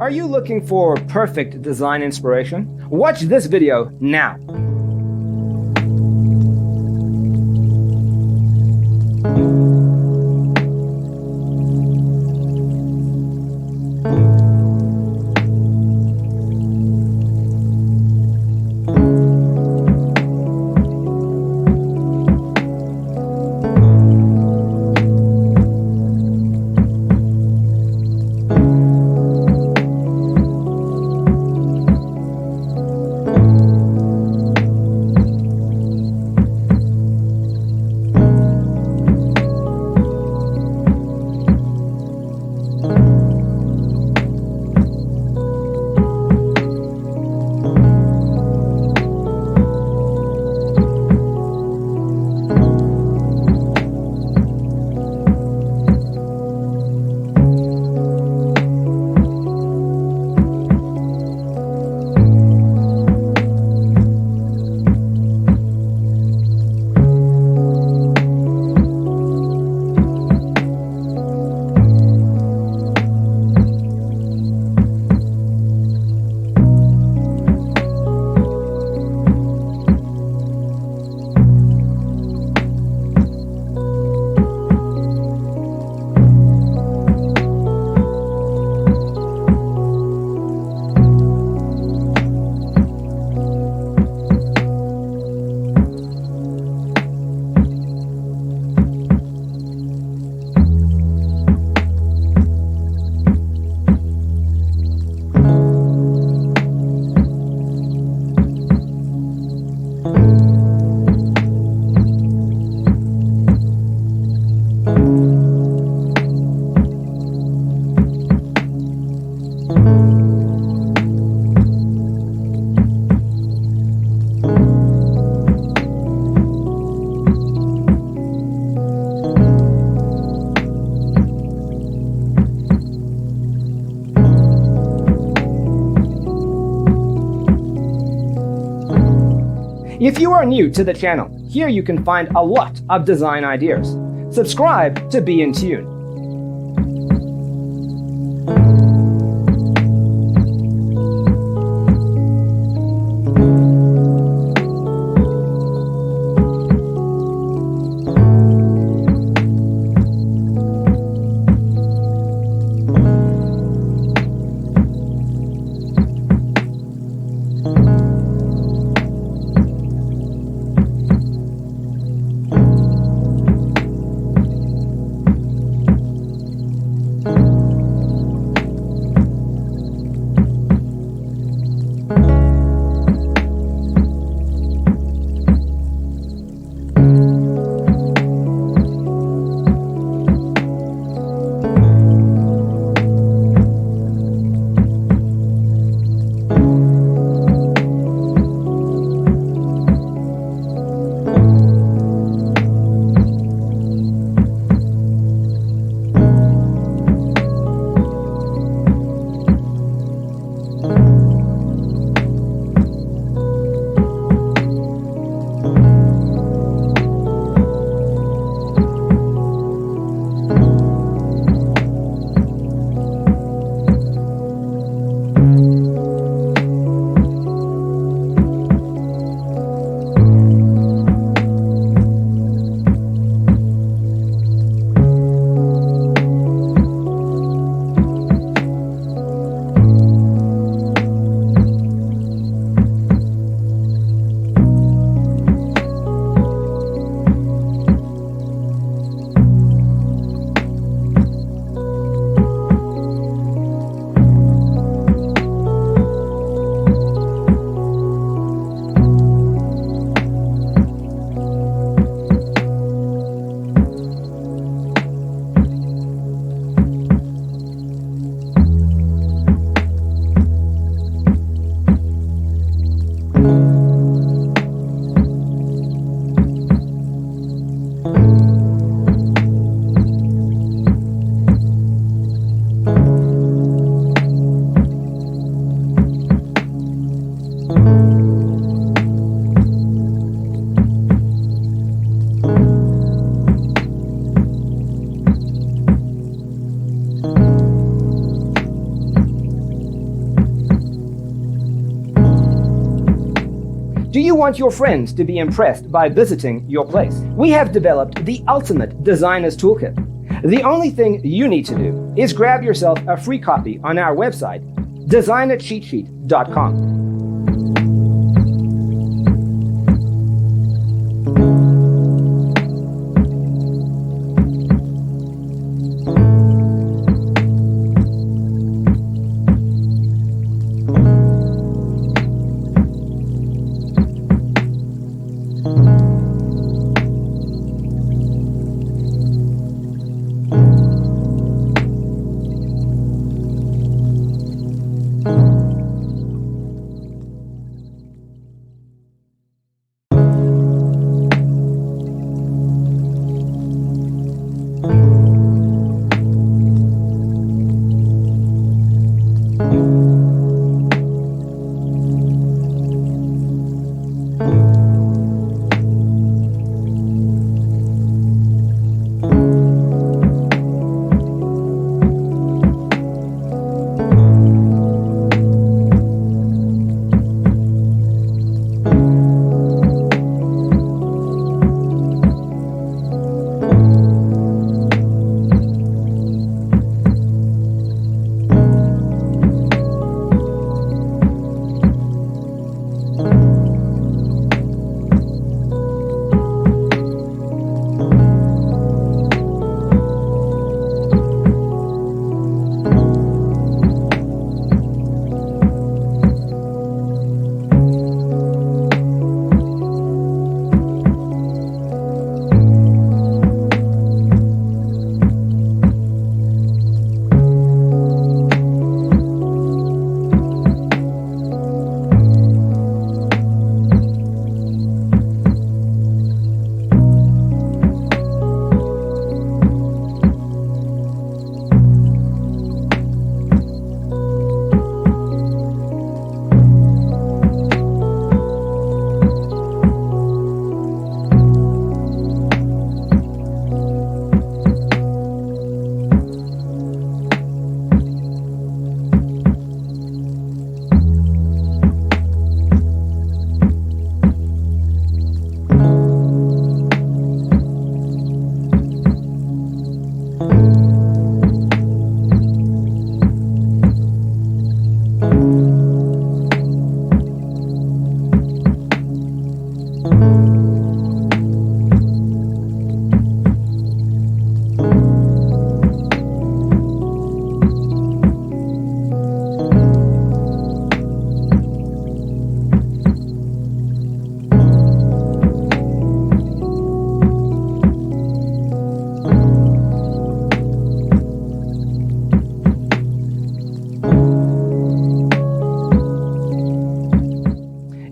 Are you looking for perfect design inspiration? Watch this video now. If you are new to the channel, here you can find a lot of design ideas. Subscribe to be in tune. Do you want your friends to be impressed by visiting your place? We have developed the ultimate designer's toolkit. The only thing you need to do is grab yourself a free copy on our website, designercheatsheet.com.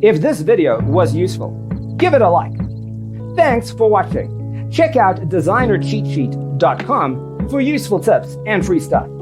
If this video was useful, give it a like. Thanks for watching. Check out designercheatsheet.com for useful tips and free stuff.